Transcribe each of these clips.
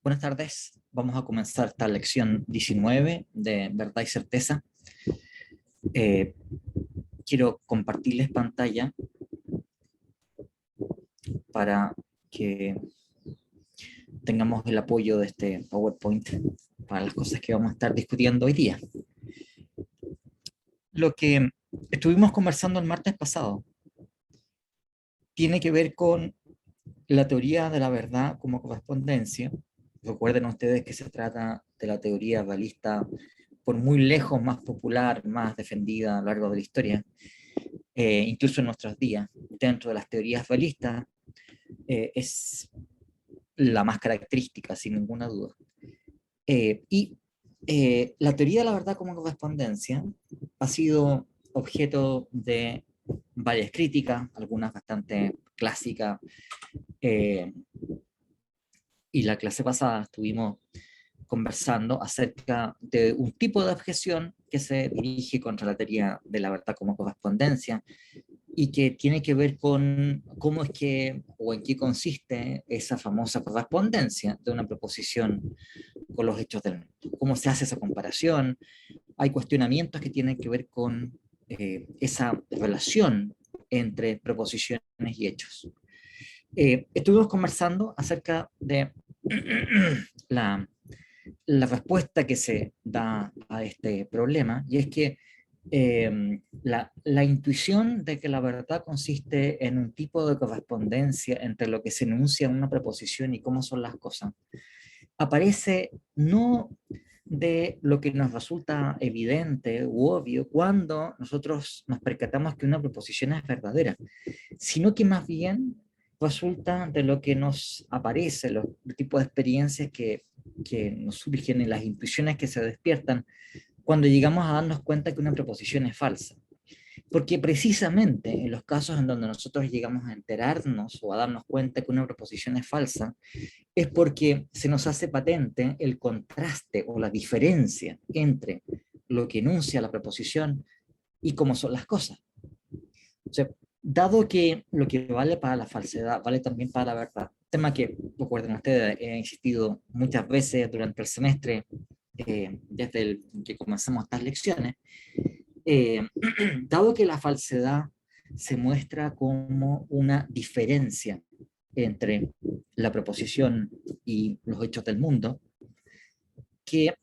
Buenas tardes. Vamos a comenzar esta lección 19 de Verdad y Certeza. Eh, Quiero compartirles pantalla para que tengamos el apoyo de este PowerPoint para las cosas que vamos a estar discutiendo hoy día. Lo que estuvimos conversando el martes pasado tiene que ver con la teoría de la verdad como correspondencia. Recuerden ustedes que se trata de la teoría realista por muy lejos más popular, más defendida a lo largo de la historia, incluso en nuestros días. Dentro de las teorías realistas es la más característica, sin ninguna duda. La teoría de la verdad como correspondencia ha sido objeto de varias críticas, algunas bastante clásicas, eh, y la clase pasada estuvimos conversando acerca de un tipo de objeción que se dirige contra la teoría de la verdad como correspondencia y que tiene que ver con cómo es que o en qué consiste esa famosa correspondencia de una proposición con los hechos del mundo. ¿Cómo se hace esa comparación? Hay cuestionamientos que tienen que ver con esa relación entre proposiciones y hechos. Estuvimos conversando acerca de la la respuesta que se da a este problema, y es que la intuición de que la verdad consiste en un tipo de correspondencia entre lo que se enuncia en una proposición y cómo son las cosas, aparece no de lo que nos resulta evidente u obvio cuando nosotros nos percatamos que una proposición es verdadera, sino que más bien resulta de lo que nos aparece, los tipos de experiencias que nos surgen y las intuiciones que se despiertan cuando llegamos a darnos cuenta que una proposición es falsa. Porque precisamente en los casos en donde nosotros llegamos a enterarnos o a darnos cuenta que una proposición es falsa, es porque se nos hace patente el contraste o la diferencia entre lo que enuncia la proposición y cómo son las cosas. O sea, dado que lo que vale para la falsedad vale también para la verdad, tema que, recuerden ustedes, he insistido muchas veces durante el semestre, desde el que comenzamos estas lecciones, eh, dado que la falsedad se muestra como una diferencia entre la proposición y los hechos del mundo, que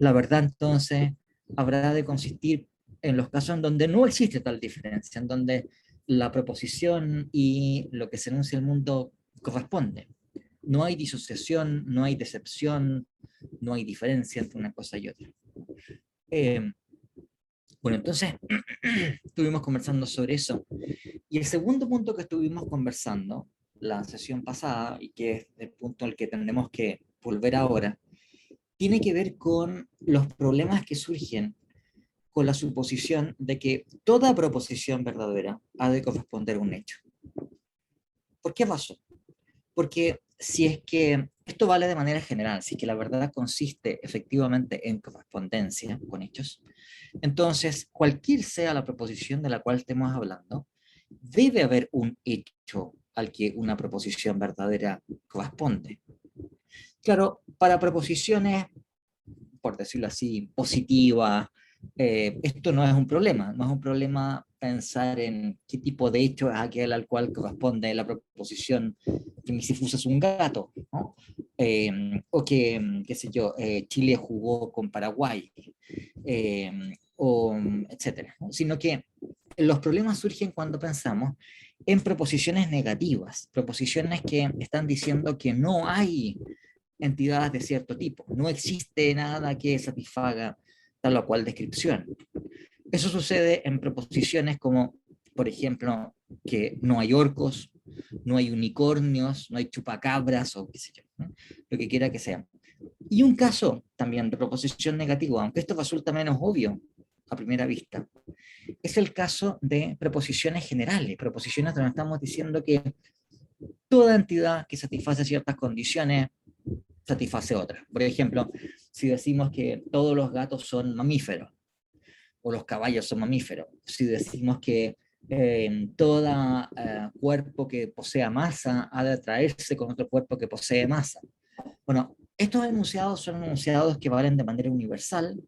la verdad entonces habrá de consistir en los casos en donde no existe tal diferencia, en donde la proposición y lo que se enuncia el mundo corresponde. No hay disociación, no hay decepción, no hay diferencia entre una cosa y otra. Eh, bueno, entonces estuvimos conversando sobre eso. Y el segundo punto que estuvimos conversando la sesión pasada, y que es el punto al que tendremos que volver ahora, tiene que ver con los problemas que surgen con la suposición de que toda proposición verdadera ha de corresponder a un hecho. ¿Por qué razón? Porque si es que esto vale de manera general, si es que la verdad consiste efectivamente en correspondencia con hechos, entonces cualquier sea la proposición de la cual estemos hablando, debe haber un hecho al que una proposición verdadera corresponde. Claro, para proposiciones, por decirlo así, positivas, esto no es un problema, no es un problema pensar en qué tipo de hecho es aquel al cual corresponde la proposición que mi Sifusa es un gato, ¿no? O que, qué sé yo, Chile jugó con Paraguay, eh, o etcétera, ¿no? Sino que los problemas surgen cuando pensamos en proposiciones negativas, proposiciones que están diciendo que no hay entidades de cierto tipo, no existe nada que satisfaga tal o cual descripción. Eso sucede en proposiciones como, por ejemplo, que no hay orcos, no hay unicornios, no hay chupacabras o qué sé yo, ¿no? Lo que quiera que sea. Y un caso también de proposición negativa, aunque esto resulta menos obvio a primera vista, es el caso de proposiciones generales, proposiciones donde estamos diciendo que toda entidad que satisface ciertas condiciones satisface otras. Por ejemplo, si decimos que todos los gatos son mamíferos, o los caballos son mamíferos, si decimos que todo cuerpo que posea masa ha de atraerse con otro cuerpo que posee masa, Bueno, estos enunciados son enunciados que valen de manera universal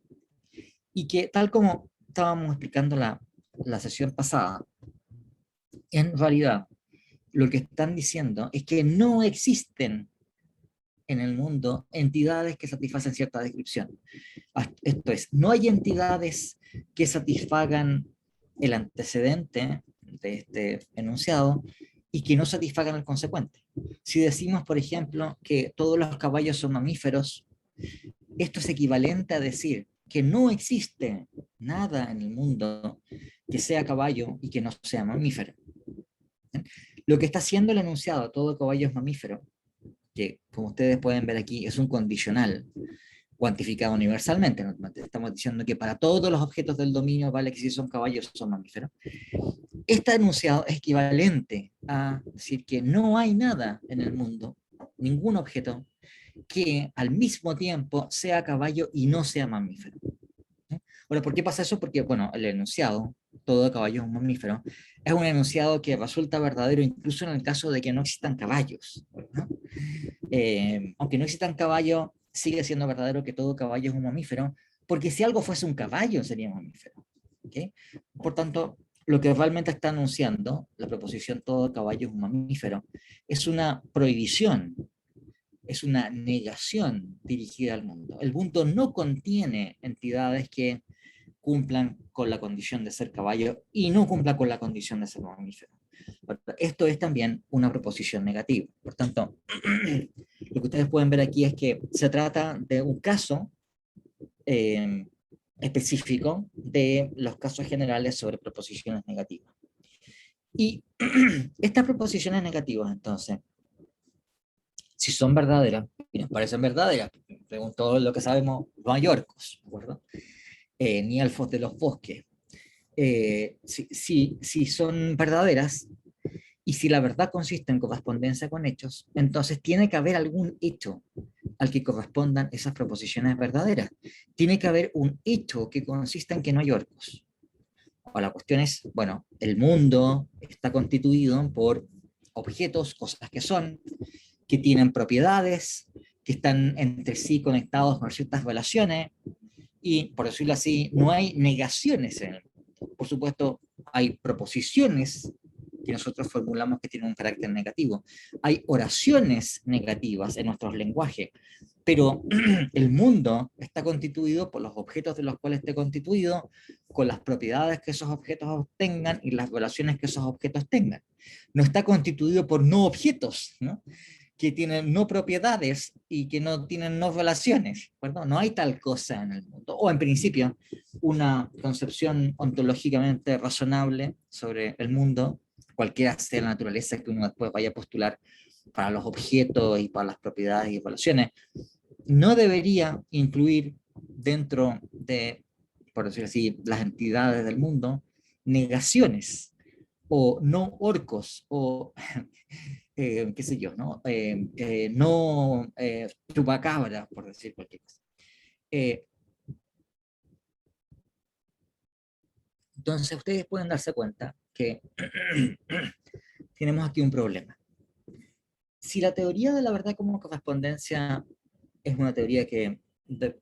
y que, tal como estábamos explicando la sesión pasada, en realidad lo que están diciendo es que no existen en el mundo entidades que satisfacen cierta descripción. Esto es, no hay entidades que satisfagan el antecedente de este enunciado y que no satisfagan el consecuente. Si decimos, por ejemplo, que todos los caballos son mamíferos, esto es equivalente a decir que no existe nada en el mundo que sea caballo y que no sea mamífero. Lo que está haciendo el enunciado, todo caballo es mamífero, que como ustedes pueden ver aquí es un condicional cuantificado universalmente. ¿No? Estamos diciendo que para todos los objetos del dominio vale que si son caballos son mamíferos. Este enunciado es equivalente a decir que no hay nada en el mundo, ningún objeto, que al mismo tiempo sea caballo y no sea mamífero. Ahora, ¿por qué pasa eso? Porque, bueno, el enunciado, todo caballo es un mamífero, es un enunciado que resulta verdadero incluso en el caso de que no existan caballos, ¿no? Aunque no existan caballos, sigue siendo verdadero que todo caballo es un mamífero, porque si algo fuese un caballo sería un mamífero. ¿Okay? Por tanto, lo que realmente está anunciando la proposición todo caballo es un mamífero es una prohibición, es una negación dirigida al mundo. El mundo no contiene entidades que cumplan con la condición de ser caballo y no cumplan con la condición de ser mamífero. Esto es también una proposición negativa. Por tanto, lo que ustedes pueden ver aquí es que se trata de un caso eh, específico de los casos generales sobre proposiciones negativas. Y estas proposiciones negativas, entonces, si son verdaderas, y nos parecen verdaderas, según todo lo que sabemos, no hay orcos, ¿de acuerdo? Ni elfos de los bosques. Si son verdaderas, y si la verdad consiste en correspondencia con hechos, entonces tiene que haber algún hecho al que correspondan esas proposiciones verdaderas. Tiene que haber un hecho que consista en que no hay orcos. O la cuestión es, bueno, el mundo está constituido por objetos, cosas que tienen propiedades, que están entre sí conectados con ciertas relaciones, y por decirlo así, no hay negaciones en el mundo. Por supuesto, hay proposiciones que nosotros formulamos que tienen un carácter negativo. Hay oraciones negativas en nuestros lenguajes, pero el mundo está constituido por los objetos de los cuales esté constituido, con las propiedades que esos objetos obtengan y las relaciones que esos objetos tengan. No está constituido por no objetos, ¿no? Que tienen no propiedades y que no tienen no relaciones. ¿Verdad? No hay tal cosa en el mundo. O en principio, una concepción ontológicamente razonable sobre el mundo, cualquiera sea la naturaleza que uno después vaya a postular para los objetos y para las propiedades y relaciones, no debería incluir dentro de, por decirlo así, las entidades del mundo, negaciones o no orcos o qué sé yo, ¿no? No chupacabra, por decir cualquier cosa. Eh, entonces ustedes pueden darse cuenta que tenemos aquí un problema. Si la teoría de la verdad como correspondencia es una teoría que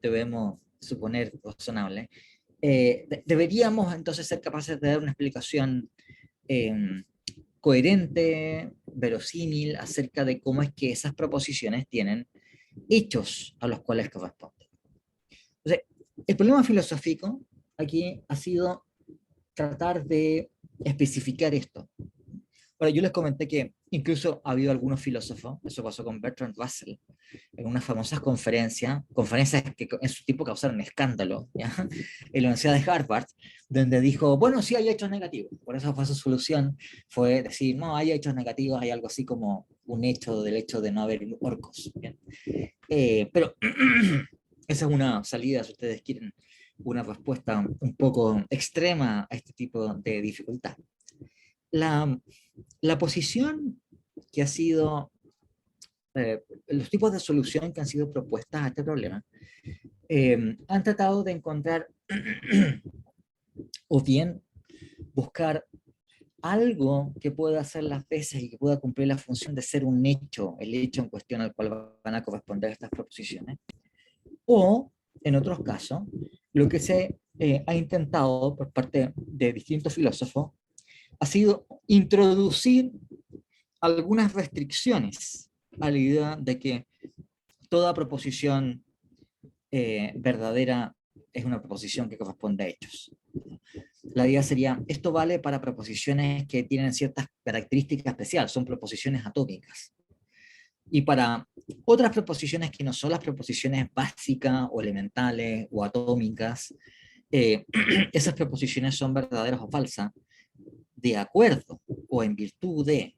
debemos suponer razonable, deberíamos entonces ser capaces de dar una explicación eh, coherente, verosímil, acerca de cómo es que esas proposiciones tienen hechos a los cuales corresponden. Entonces, el problema filosófico aquí ha sido tratar de especificar esto. Ahora, yo les comenté que incluso ha habido algunos filósofos, eso pasó con Bertrand Russell, en unas famosas conferencias que en su tiempo causaron escándalo, ¿ya? En la Universidad de Harvard, donde dijo, bueno, sí hay hechos negativos. Por eso fue su solución, fue decir, no, hay hechos negativos, hay algo así como un hecho del hecho de no haber orcos. ¿Bien? Pero esa es una salida, si ustedes quieren, una respuesta un poco extrema a este tipo de dificultad. La, la posición que ha sido, los tipos de solución que han sido propuestas a este problema, han tratado de encontrar o bien buscar algo que pueda hacer las veces y que pueda cumplir la función de ser un hecho, el hecho en cuestión al cual van a corresponder estas proposiciones, o, en otros casos, lo que se ha intentado por parte de distintos filósofos ha sido introducir algunas restricciones a la idea de que toda proposición verdadera es una proposición que corresponde a hechos. La idea sería, esto vale para proposiciones que tienen ciertas características especiales, son proposiciones atómicas. Y para otras proposiciones que no son las proposiciones básicas o elementales o atómicas, esas proposiciones son verdaderas o falsas de acuerdo o en virtud de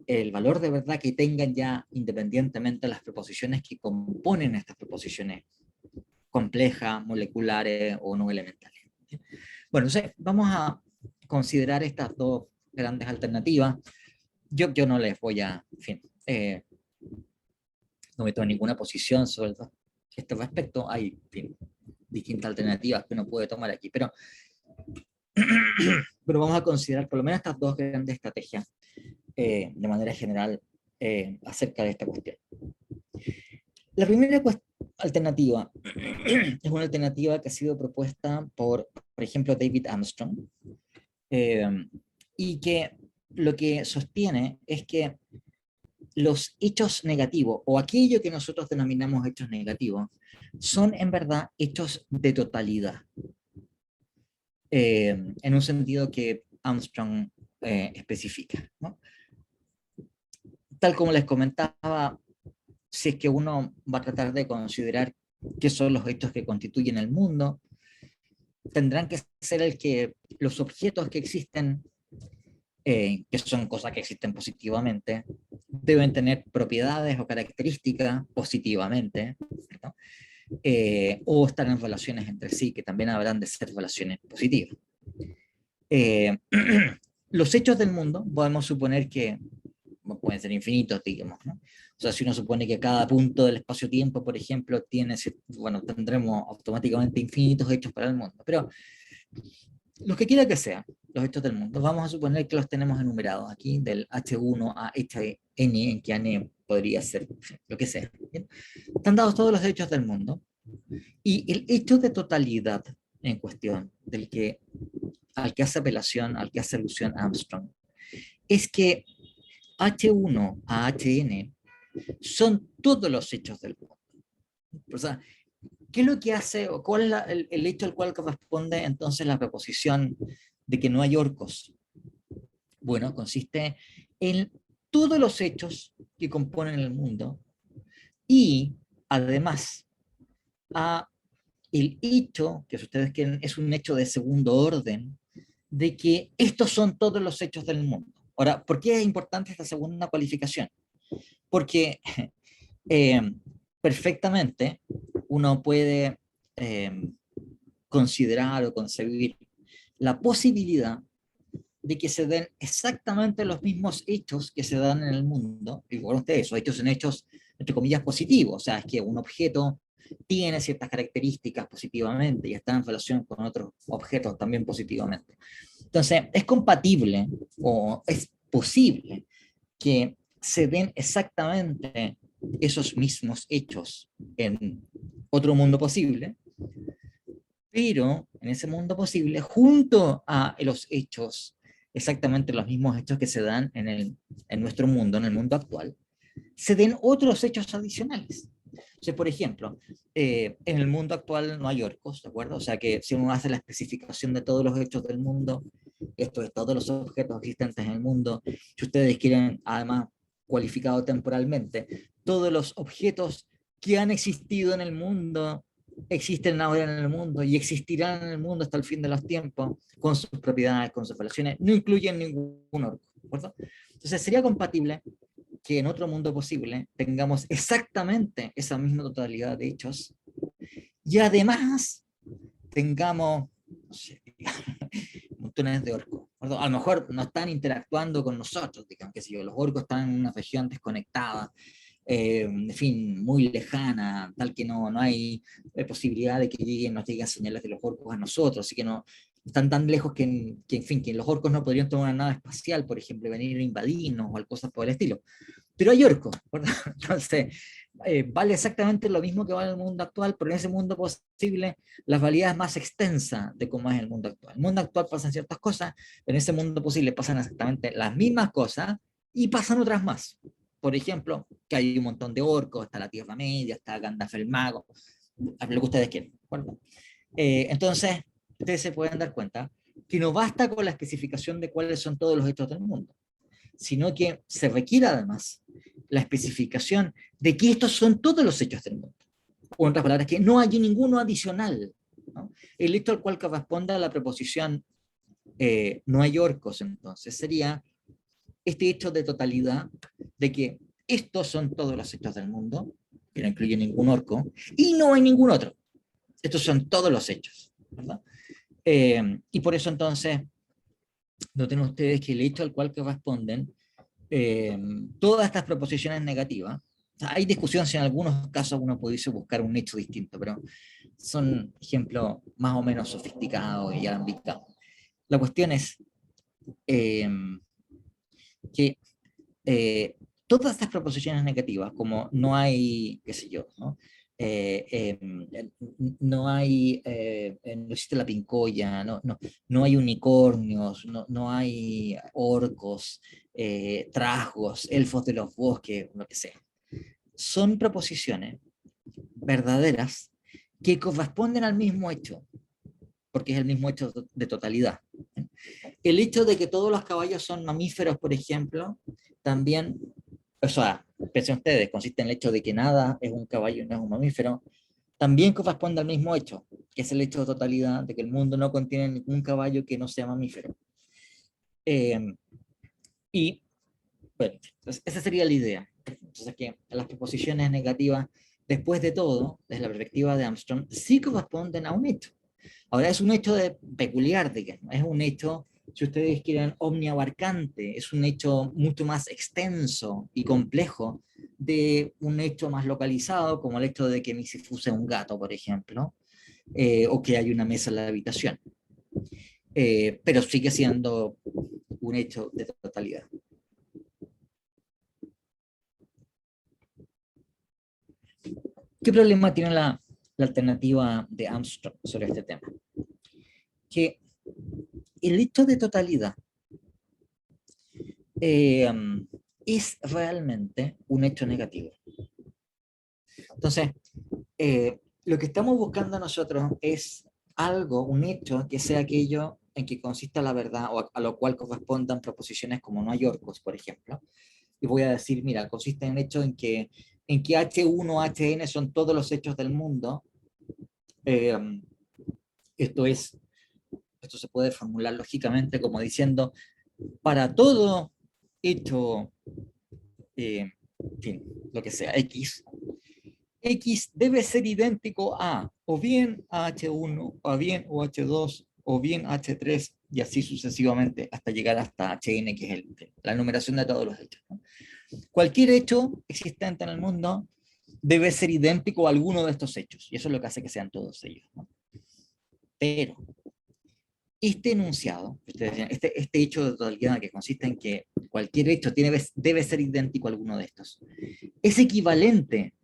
el valor de verdad que tengan ya independientemente de las proposiciones que componen estas proposiciones complejas, moleculares o no elementales. Bueno, entonces vamos a considerar estas dos grandes alternativas. Yo no les voy a, en fin, no me tomo ninguna posición sobre este respecto. Hay, en fin, distintas alternativas que uno puede tomar aquí, pero vamos a considerar por lo menos estas dos grandes estrategias de manera general acerca de esta cuestión. La primera alternativa es una alternativa que ha sido propuesta por ejemplo, David Armstrong, y que lo que sostiene es que los hechos negativos, o aquello que nosotros denominamos hechos negativos, son en verdad hechos de totalidad, en un sentido que Armstrong especifica, ¿no? Tal como les comentaba, si es que uno va a tratar de considerar qué son los hechos que constituyen el mundo, tendrán que ser los objetos que existen, que son cosas que existen positivamente, deben tener propiedades o características positivamente, ¿no? O estar en relaciones entre sí, que también habrán de ser relaciones positivas. Los hechos del mundo podemos suponer que pueden ser infinitos, digamos, ¿no? O sea, si uno supone que cada punto del espacio-tiempo, por ejemplo, bueno, tendremos automáticamente infinitos hechos para el mundo, pero los que quiera que sean los hechos del mundo, vamos a suponer que los tenemos enumerados aquí, del H1 a Hn, en que N podría ser lo que sea. ¿Bien? Están dados todos los hechos del mundo, y el hecho de totalidad en cuestión, al que hace apelación, al que hace alusión Armstrong, es que H1 a Hn son todos los hechos del mundo. O sea, ¿qué es lo que hace, o cuál es el hecho al cual corresponde entonces la proposición de que no hay orcos? Bueno, consiste en todos los hechos que componen el mundo y además a el hecho, que si ustedes quieren, es un hecho de segundo orden, de que estos son todos los hechos del mundo. Ahora, ¿por qué es importante esta segunda cualificación? Porque eh, perfectamente uno puede considerar o concebir la posibilidad de que se den exactamente los mismos hechos que se dan en el mundo, y bueno, ustedes, esos hechos son hechos, entre comillas, positivos, o sea, es que un objeto tiene ciertas características positivamente y está en relación con otros objetos también positivamente. Entonces, es compatible o es posible que se den exactamente esos mismos hechos en otro mundo posible, pero en ese mundo posible, junto a los hechos, exactamente los mismos hechos que se dan en nuestro mundo, en el mundo actual, se den otros hechos adicionales. O sea, por ejemplo, en el mundo actual no hay orcos, ¿de acuerdo? O sea que si uno hace la especificación de todos los hechos del mundo, esto es, todos los objetos existentes en el mundo, si ustedes quieren, además, cualificado temporalmente, todos los objetos que han existido en el mundo, existen ahora en el mundo y existirán en el mundo hasta el fin de los tiempos, con sus propiedades, con sus relaciones, no incluyen ningún orco, ¿de acuerdo? Entonces sería compatible que en otro mundo posible tengamos exactamente esa misma totalidad de hechos y además tengamos, no sé, montones de orcos. A lo mejor no están interactuando con nosotros, digamos que si los orcos están en una región desconectada, en fin, muy lejana, tal que no hay posibilidad de que nos lleguen señales de los orcos a nosotros, así que no están tan lejos en fin, que los orcos no podrían tomar una nave espacial, por ejemplo, y venir a invadirnos o cosas por el estilo. Pero hay orcos, ¿verdad? Entonces, vale exactamente lo mismo que vale en el mundo actual, pero en ese mundo posible la validad es más extensa de cómo es el mundo actual. En el mundo actual pasan ciertas cosas, pero en ese mundo posible pasan exactamente las mismas cosas y pasan otras más. Por ejemplo, que hay un montón de orcos, está la Tierra Media, está Gandalf el Mago, lo que ustedes quieran. ¿Verdad? Entonces, ustedes se pueden dar cuenta que no basta con la especificación de cuáles son todos los hechos del mundo, sino que se requiere además la especificación de que estos son todos los hechos del mundo. O en otras palabras, que no hay ninguno adicional, ¿no? El hecho al cual corresponde a la preposición no hay orcos, entonces, sería este hecho de totalidad, de que estos son todos los hechos del mundo, que no incluye ningún orco, y no hay ningún otro. Estos son todos los hechos, ¿verdad? Y por eso entonces, noten ustedes que el hecho al cual corresponden todas estas proposiciones negativas, hay discusión si en algunos casos uno pudiese buscar un hecho distinto, pero son ejemplos más o menos sofisticados y alambicados. La cuestión es eh, que todas estas proposiciones negativas, como no hay, qué sé yo, ¿no? No hay, no existe la pincoya, no hay unicornios, no hay orcos, trasgos, elfos de los bosques, lo que sea. Son proposiciones verdaderas que corresponden al mismo hecho, porque es el mismo hecho de totalidad. El hecho de que todos los caballos son mamíferos, por ejemplo, también, o sea, piensen ustedes, consiste en el hecho de que nada es un caballo y no es un mamífero, también corresponde al mismo hecho, que es el hecho de totalidad, de que el mundo no contiene ningún caballo que no sea mamífero. Eh, y, bueno, entonces esa sería la idea. Entonces, que las proposiciones negativas, después de todo, desde la perspectiva de Armstrong, sí corresponden a un hecho. Ahora es un hecho peculiar, digamos, es un hecho, si ustedes quieren, omniabarcante, es un hecho mucho más extenso y complejo de un hecho más localizado, como el hecho de que Missy sea un gato, por ejemplo, o que hay una mesa en la habitación. Pero sigue siendo un hecho de totalidad. ¿Qué problema tiene la alternativa de Armstrong sobre este tema? Que el hecho de totalidad eh, es realmente un hecho negativo. Entonces, lo que estamos buscando nosotros es algo, un hecho, que sea aquello en que consista la verdad o a lo cual correspondan proposiciones como no hay orcos, por ejemplo. Y voy a decir, mira, consiste en el hecho en que H1, Hn son todos los hechos del mundo. Eh, esto es, esto se puede formular lógicamente como diciendo, para todo hecho, en fin, lo que sea, X debe ser idéntico a o bien a H1, o bien o H2, o bien H3, y así sucesivamente hasta llegar hasta Hn, que es la numeración de todos los hechos, ¿no? Cualquier hecho existente en el mundo debe ser idéntico a alguno de estos hechos, y eso es lo que hace que sean todos ellos, ¿no? Pero este enunciado, este hecho de totalidad que consiste en que cualquier hecho debe ser idéntico a alguno de estos, es equivalente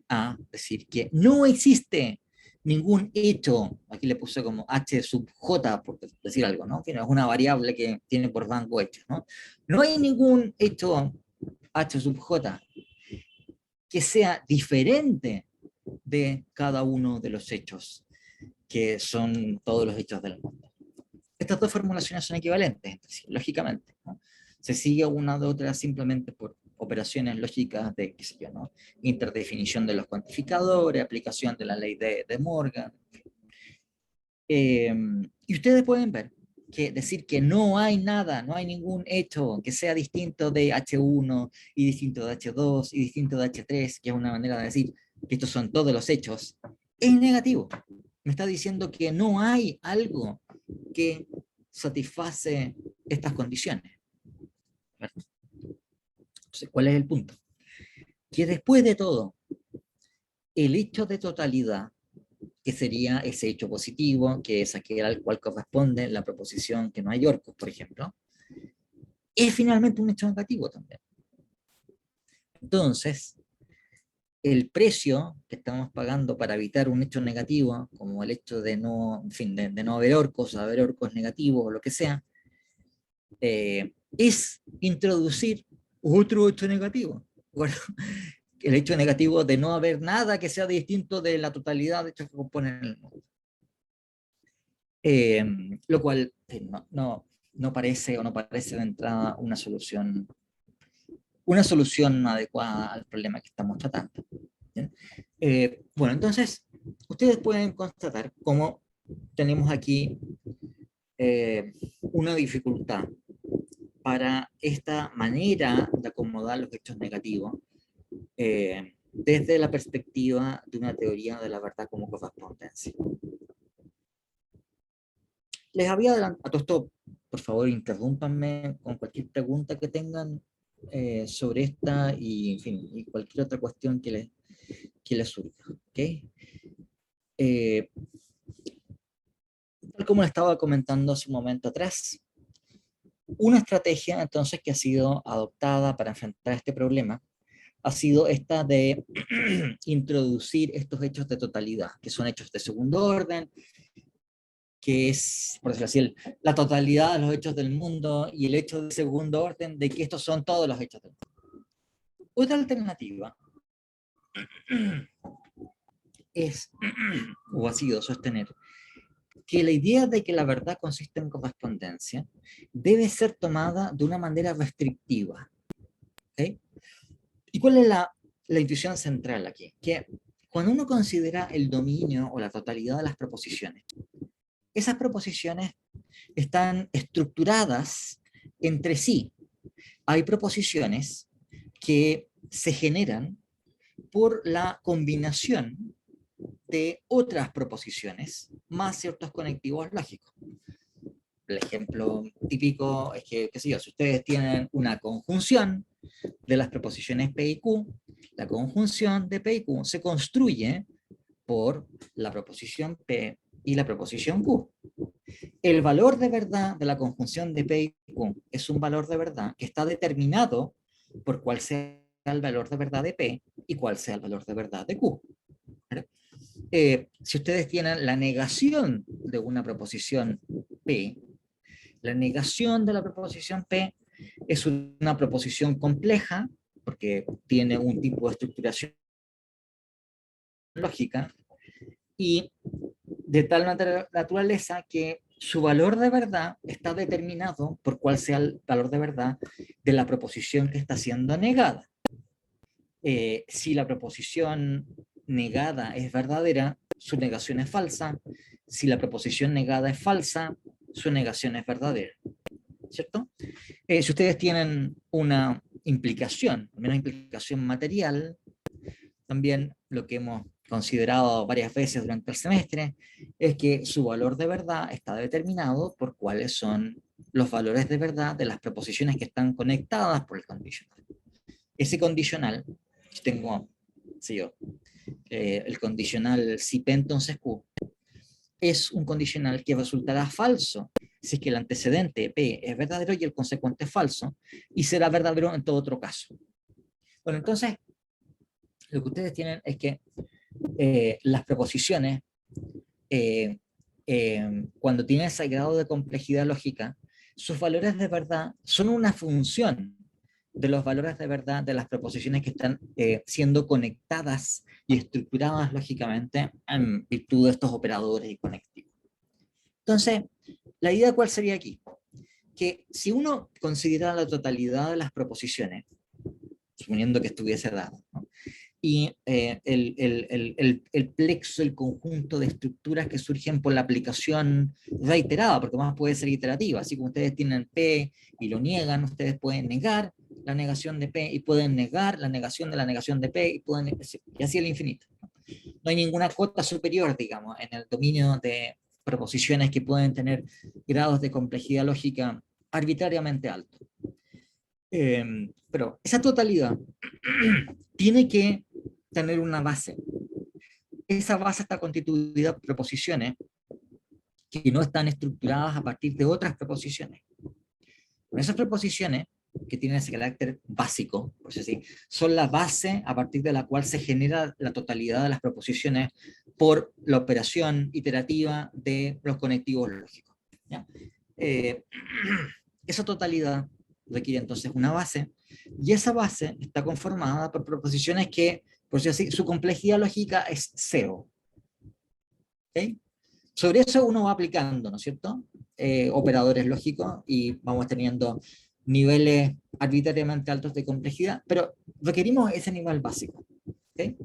a decir que no existe ningún hecho, aquí le puse como h sub j, por decir algo, ¿no? Que no es una variable que tiene por rango hechos, ¿no? No hay ningún hecho h sub j que sea diferente de cada uno de los hechos, que son todos los hechos del mundo. Estas dos formulaciones son equivalentes entre sí, lógicamente, ¿no? Se sigue una de otra simplemente por operaciones lógicas de, qué sé yo, ¿no? Interdefinición de los cuantificadores, aplicación de la ley de Morgan. Y ustedes pueden ver que decir que no hay nada, no hay ningún hecho que sea distinto de H1 y distinto de H2 y distinto de H3, que es una manera de decir que estos son todos los hechos, es negativo. Me está diciendo que no hay algo que satisface estas condiciones. Entonces, ¿cuál es el punto? Que después de todo, el hecho de totalidad que sería ese hecho positivo, que es aquel al cual corresponde la proposición que no hay orcos, por ejemplo, es finalmente un hecho negativo también. Entonces, el precio que estamos pagando para evitar un hecho negativo, como el hecho de no, en fin, de no haber orcos negativos o lo que sea, es introducir otro hecho negativo. Bueno, el hecho negativo de no haber nada que sea distinto de la totalidad de hechos que componen el mundo. Lo cual no parece o no parece de entrada una solución adecuada al problema que estamos tratando. Bueno, entonces, ustedes pueden constatar cómo tenemos aquí una dificultad para esta manera de acomodar los hechos negativos desde la perspectiva de una teoría de la verdad como correspondencia. Les había adelantado, a todo esto, por favor, interrúmpanme con cualquier pregunta que tengan sobre esta y, en fin, y cualquier otra cuestión que les surja. ¿Okay? Tal como estaba comentando hace un momento atrás, una estrategia entonces que ha sido adoptada para enfrentar este problema ha sido esta de introducir estos hechos de totalidad, que son hechos de segundo orden, que es, por decirlo así, la totalidad de los hechos del mundo y el hecho de segundo orden de que estos son todos los hechos del mundo. Otra alternativa es, o ha sido sostener, que la idea de que la verdad consiste en correspondencia debe ser tomada de una manera restrictiva. ¿Okay? ¿Y cuál es la intuición central aquí? Que cuando uno considera el dominio o la totalidad de las proposiciones, esas proposiciones están estructuradas entre sí. Hay proposiciones que se generan por la combinación de otras proposiciones más ciertos conectivos lógicos. El ejemplo típico es que, qué sé yo, si ustedes tienen una conjunción de las proposiciones P y Q, la conjunción de P y Q se construye por la proposición P y la proposición Q. El valor de verdad de la conjunción de P y Q es un valor de verdad que está determinado por cuál sea el valor de verdad de P y cuál sea el valor de verdad de Q. Si ustedes tienen la negación de una proposición P, la negación de la proposición P es una proposición compleja porque tiene un tipo de estructuración lógica y de tal naturaleza que su valor de verdad está determinado por cuál sea el valor de verdad de la proposición que está siendo negada. Si la proposición negada es verdadera, su negación es falsa. Si la proposición negada es falsa, su negación es verdadera. ¿Cierto? Si ustedes tienen una implicación, al menos implicación material, también lo que hemos considerado varias veces durante el semestre es que su valor de verdad está determinado por cuáles son los valores de verdad de las proposiciones que están conectadas por el condicional. Ese condicional, yo tengo, sí, yo, el condicional si P entonces Q, es un condicional que resultará falso si es que el antecedente P es verdadero y el consecuente es falso, y será verdadero en todo otro caso. Bueno, entonces, lo que ustedes tienen es que las proposiciones, cuando tienen ese grado de complejidad lógica, sus valores de verdad son una función de los valores de verdad de las proposiciones que están siendo conectadas y estructuradas lógicamente en virtud de estos operadores y conectivos. Entonces, ¿la idea cuál sería aquí? Que si uno considera la totalidad de las proposiciones, suponiendo que estuviese dado, ¿no? Y el plexo, el conjunto de estructuras que surgen por la aplicación reiterada, porque más puede ser iterativa, así como ustedes tienen P y lo niegan, ustedes pueden negar la negación de P y pueden negar la negación de P y así al infinito. No hay ninguna cota superior, digamos, en el dominio de proposiciones que pueden tener grados de complejidad lógica arbitrariamente altos. Pero esa totalidad tiene que tener una base. esa base está constituida por preposiciones que no están estructuradas a partir de otras preposiciones. Esas preposiciones, que tienen ese carácter básico, por así decir, son la base a partir de la cual se genera la totalidad de las proposiciones por la operación iterativa de los conectivos lógicos. ¿Ya? Esa totalidad requiere entonces una base, y esa base está conformada por proposiciones que, por así decir, su complejidad lógica es cero. ¿Okay? Sobre eso uno va aplicando, ¿no es cierto? Operadores lógicos, y vamos teniendo niveles arbitrariamente altos de complejidad, pero requerimos ese nivel básico. ¿Okay?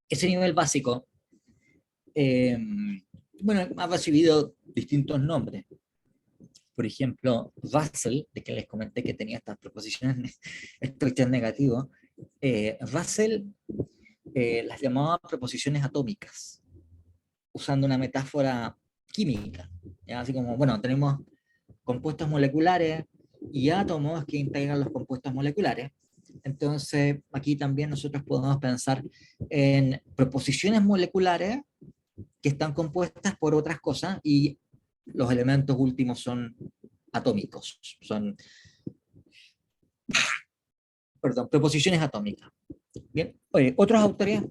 Ese nivel básico, bueno, ha recibido distintos nombres. Por ejemplo, Russell, de que les comenté que tenía estas proposiciones estrechas negativas, Russell las llamaba proposiciones atómicas, usando una metáfora química. ¿Ya? Así como, bueno, tenemos compuestos moleculares y átomos que integran los compuestos moleculares. Entonces, aquí también nosotros podemos pensar en proposiciones moleculares que están compuestas por otras cosas, y los elementos últimos son atómicos, son, perdón, proposiciones atómicas. Bien, otros autores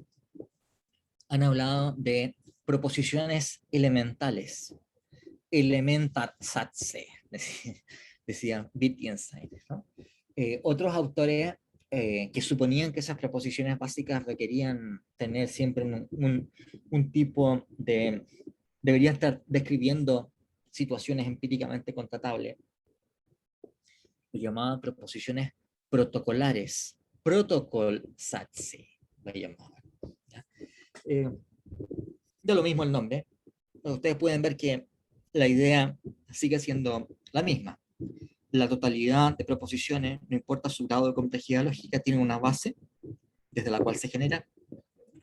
han hablado de proposiciones elementales, elementar satse, decía Wittgenstein, ¿no? Otros autores que suponían que esas proposiciones básicas requerían tener siempre un tipo de, deberían estar describiendo situaciones empíricamente constatables, lo llamaban proposiciones protocolares, protocol satse, lo llamaban. De lo mismo el nombre, ustedes pueden ver que la idea sigue siendo la misma. La totalidad de proposiciones, no importa su grado de complejidad lógica, tiene una base desde la cual se genera,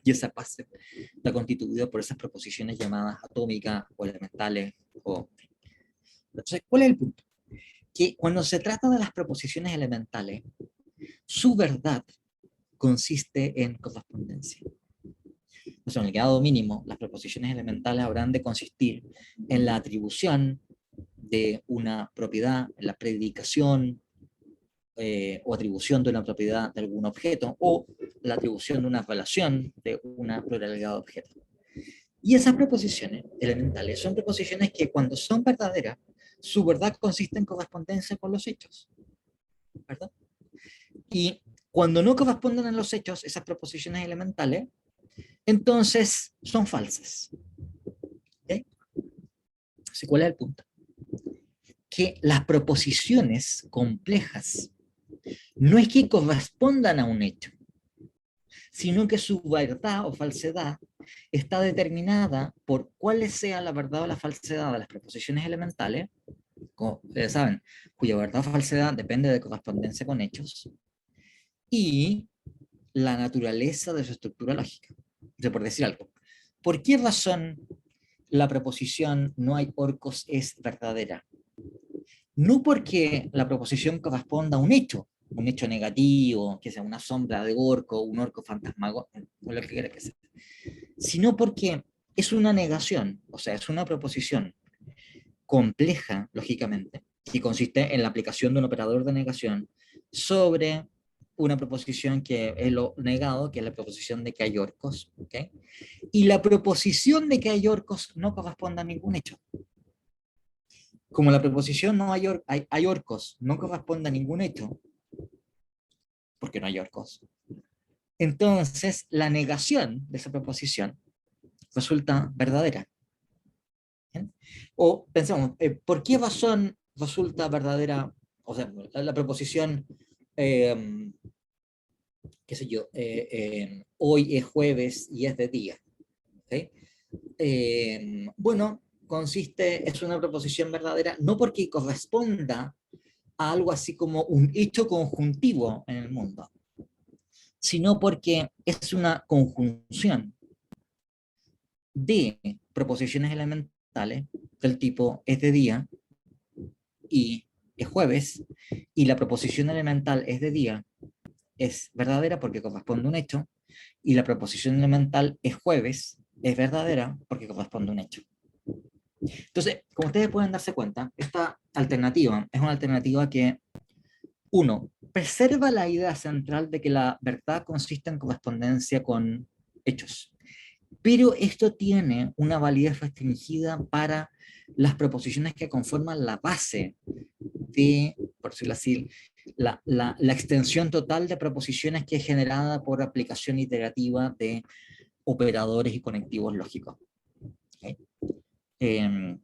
y esa base está constituida por esas proposiciones llamadas atómicas o elementales. Entonces, ¿cuál es el punto? Que cuando se trata de las proposiciones elementales, su verdad consiste en correspondencia. O sea, en el grado mínimo, las proposiciones elementales habrán de consistir en la atribución de una propiedad, en la predicación o atribución de una propiedad de algún objeto, o la atribución de una relación de una pluralidad de objetos. Y esas proposiciones elementales son proposiciones que, cuando son verdaderas, su verdad consiste en correspondencia con los hechos, ¿verdad? Y cuando no corresponden a los hechos, esas proposiciones elementales, entonces son falsas. ¿Okay? Así, ¿cuál es el punto? Que las proposiciones complejas no es que correspondan a un hecho, sino que su verdad o falsedad está determinada por cuál sea la verdad o la falsedad de las proposiciones elementales, como ustedes saben, cuya verdad o falsedad depende de correspondencia con hechos, y la naturaleza de su estructura lógica. O sea, por decir algo, ¿por qué razón la proposición no hay orcos es verdadera? No porque la proposición corresponda a un hecho negativo, que sea una sombra de orco, un orco fantasmago, o lo que quiera que sea, sino porque es una negación, o sea, es una proposición compleja, lógicamente, que consiste en la aplicación de un operador de negación sobre una proposición que es lo negado, que es la proposición de que hay orcos, ¿okay? Y la proposición de que hay orcos no corresponde a ningún hecho. Como la proposición no hay orcos no corresponde a ningún hecho, porque no hay orcos, entonces la negación de esa proposición resulta verdadera. ¿Bien? O pensemos, ¿por qué razón resulta verdadera? O sea, la proposición, qué sé yo, hoy es jueves y es de día. ¿Okay? Bueno, es una proposición verdadera no porque corresponda a algo así como un hecho conjuntivo en el mundo, sino porque es una conjunción de proposiciones elementales del tipo es de día y es jueves, y la proposición elemental es de día es verdadera porque corresponde a un hecho, y la proposición elemental es jueves, es verdadera porque corresponde a un hecho. Entonces, como ustedes pueden darse cuenta, esta alternativa es una alternativa que, uno, preserva la idea central de que la verdad consiste en correspondencia con hechos, pero esto tiene una validez restringida para las proposiciones que conforman la base de, por decirlo así, la extensión total de proposiciones que es generada por aplicación iterativa de operadores y conectivos lógicos. ¿Okay? Eh,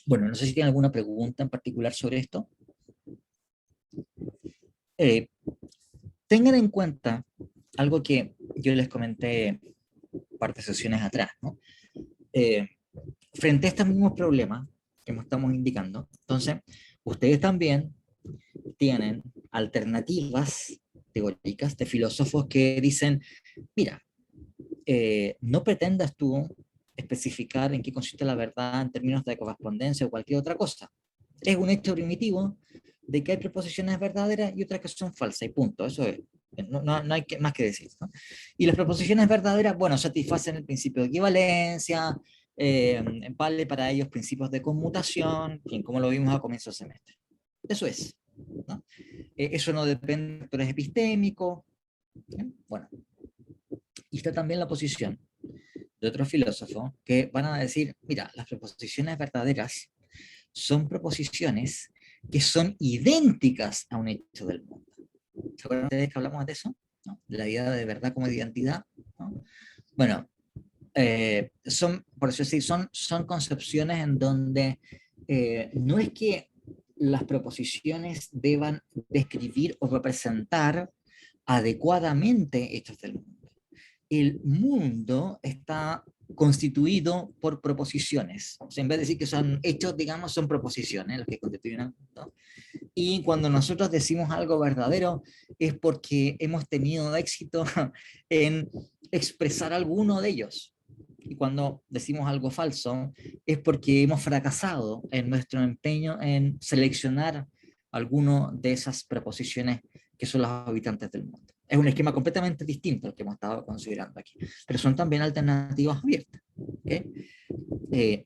bueno, no sé si tienen alguna pregunta en particular sobre esto. Eh, Tengan en cuenta algo que yo les comenté un par de sesiones atrás, ¿no? Frente a estos mismos problemas que estamos indicando, entonces, ustedes también tienen alternativas teóricas de filósofos que dicen, mira, no pretendas tú especificar en qué consiste la verdad en términos de correspondencia o cualquier otra cosa. Es un hecho primitivo de que hay proposiciones verdaderas y otras que son falsas, y punto. Eso es. No hay más que decir, ¿no? Y las proposiciones verdaderas, bueno, satisfacen el principio de equivalencia, vale para ellos principios de conmutación, como lo vimos a comienzo del semestre. Eso es, ¿no? Eso no depende de factores epistémicos. ¿Bien? Bueno, y está también la posición de otros filósofos que van a decir, mira, las proposiciones verdaderas son proposiciones que son idénticas a un hecho del mundo. ¿Se acuerdan ustedes que hablamos de eso? ¿No? De la idea de verdad como identidad. ¿No? Bueno, por eso sí, son concepciones en donde no es que las proposiciones deban describir o representar adecuadamente hechos del mundo. El mundo está constituido por proposiciones. O sea, en vez de decir que son hechos, digamos, son proposiciones los que constituyen el mundo. Y cuando nosotros decimos algo verdadero es porque hemos tenido éxito en expresar alguno de ellos. Y cuando decimos algo falso es porque hemos fracasado en nuestro empeño en seleccionar alguno de esas proposiciones que son los habitantes del mundo. Es un esquema completamente distinto al que hemos estado considerando aquí, pero son también alternativas abiertas. ¿Okay? Eh,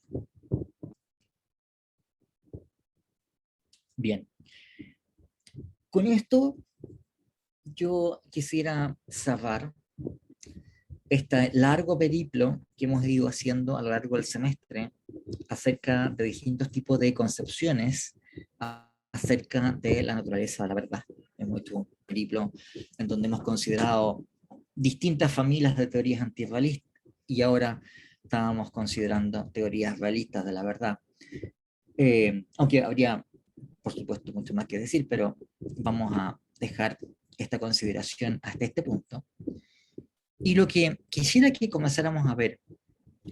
bien, con esto yo quisiera cerrar este largo periplo que hemos ido haciendo a lo largo del semestre acerca de distintos tipos de concepciones acerca de la naturaleza de la verdad. Hemos hecho un periplo en donde hemos considerado distintas familias de teorías antirrealistas y ahora estábamos considerando teorías realistas de la verdad. Aunque habría, por supuesto, mucho más que decir, pero vamos a dejar esta consideración hasta este punto. Y lo que quisiera que comenzáramos a ver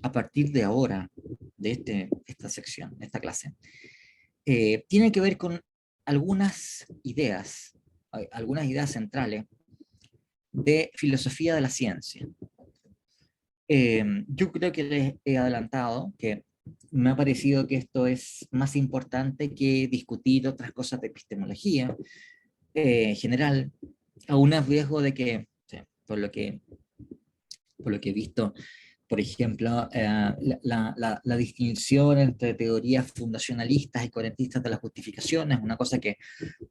a partir de ahora, de esta sección, esta clase, tiene que ver con algunas ideas centrales de filosofía de la ciencia. Yo creo que les he adelantado que me ha parecido que esto es más importante que discutir otras cosas de epistemología general, aún a riesgo de que, por lo que he visto, por ejemplo, la distinción entre teorías fundacionalistas y coherentistas de la justificación es una cosa que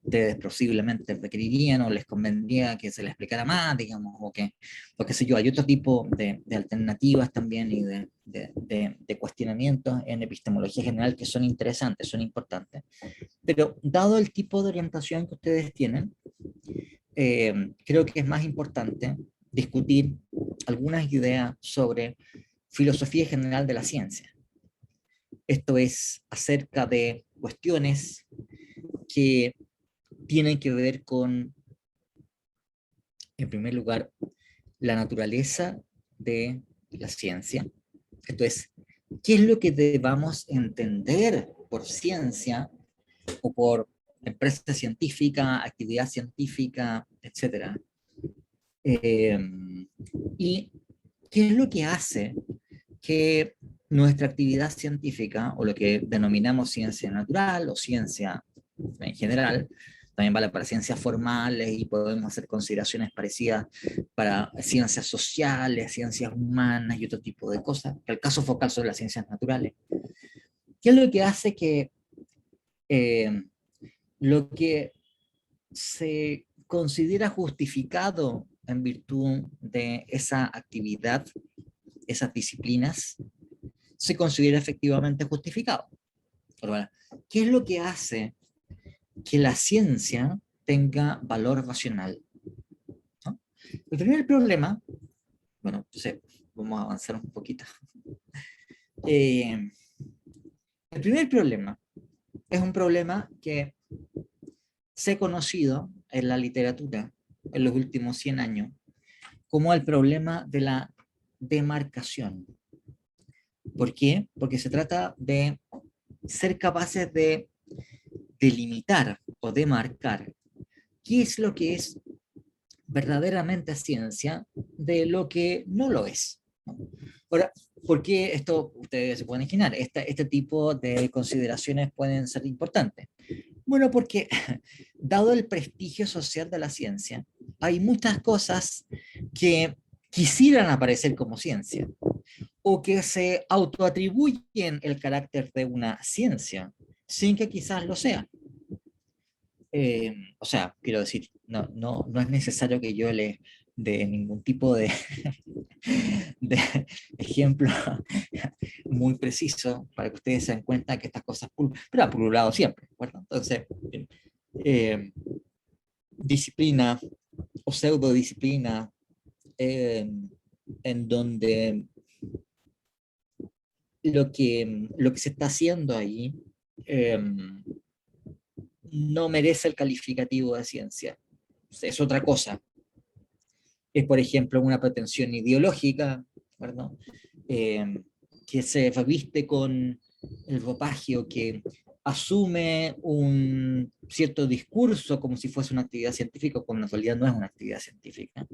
ustedes posiblemente requerirían o les convendría que se les explicara más, digamos, o qué sé yo, hay otro tipo de alternativas también y de cuestionamientos en epistemología general que son interesantes, son importantes. Pero dado el tipo de orientación que ustedes tienen, creo que es más importante discutir algunas ideas sobre filosofía general de la ciencia. Esto es acerca de cuestiones que tienen que ver con, en primer lugar, la naturaleza de la ciencia. Esto es, ¿qué es lo que debamos entender por ciencia o por empresa científica, actividad científica, etcétera? Y qué es lo que hace que nuestra actividad científica, o lo que denominamos ciencia natural o ciencia en general, también vale para ciencias formales y podemos hacer consideraciones parecidas para ciencias sociales, ciencias humanas y otro tipo de cosas. El caso focal son las ciencias naturales. ¿Qué es lo que hace que eh, lo que se considera justificado en virtud de esa actividad, esas disciplinas, se considera efectivamente justificado? Bueno, ¿qué es lo que hace que la ciencia tenga valor racional? ¿No? El primer problema, bueno, entonces vamos a avanzar un poquito. El primer problema es un problema que se ha conocido en la literatura en los últimos 100 años como el problema de la demarcación. ¿Por qué? Porque se trata de ser capaces de delimitar o demarcar qué es lo que es verdaderamente ciencia de lo que no lo es. Ahora, ¿por qué esto? Ustedes se pueden imaginar, este tipo de consideraciones pueden ser importantes. Bueno, porque dado el prestigio social de la ciencia, hay muchas cosas que quisieran aparecer como ciencia o que se autoatribuyen el carácter de una ciencia sin que quizás lo sea. O sea, quiero decir, no es necesario que yo le dé ningún tipo de, de ejemplo muy preciso para que ustedes se den cuenta que estas cosas, pero ha pululado siempre, ¿verdad? Entonces, eh, disciplina o pseudodisciplina eh, en donde lo que se está haciendo ahí eh, no merece el calificativo de ciencia. Es otra cosa. Es, por ejemplo, una pretensión ideológica, ¿verdad? Eh, que se reviste con el ropaje o que asume un cierto discurso como si fuese una actividad científica, cuando en realidad no es una actividad científica,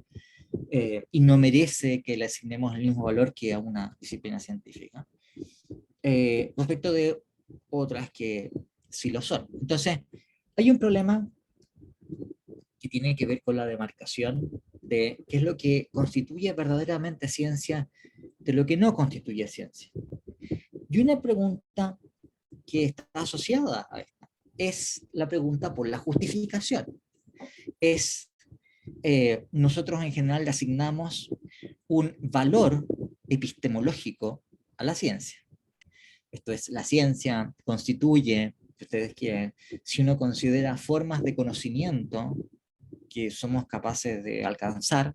y no merece que le asignemos el mismo valor que a una disciplina científica, respecto de otras que sí lo son. Entonces, hay un problema que tiene que ver con la demarcación de qué es lo que constituye verdaderamente ciencia de lo que no constituye ciencia. Y una pregunta que está asociada a esta es la pregunta por la justificación. Es, nosotros en general le asignamos un valor epistemológico a la ciencia. Esto es, la ciencia constituye, si ustedes quieren, si uno considera formas de conocimiento que somos capaces de alcanzar,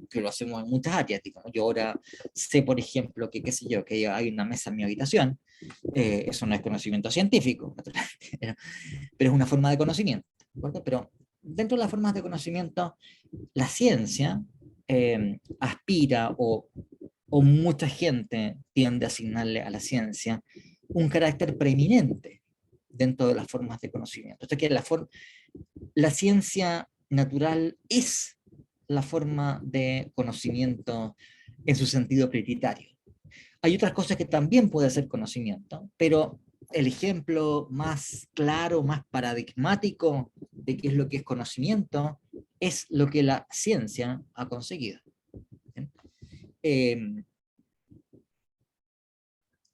que lo hacemos en muchas áreas. Digamos. Yo ahora sé, por ejemplo, que, qué sé yo, que hay una mesa en mi habitación. Eso no es conocimiento científico, pero es una forma de conocimiento. ¿Verdad? Pero dentro de las formas de conocimiento, la ciencia aspira o mucha gente tiende a asignarle a la ciencia un carácter preeminente dentro de las formas de conocimiento. Esto que la ciencia natural es la forma de conocimiento en su sentido prioritario. Hay otras cosas que también puede ser conocimiento, pero el ejemplo más claro, más paradigmático de qué es lo que es conocimiento, es lo que la ciencia ha conseguido. Eh,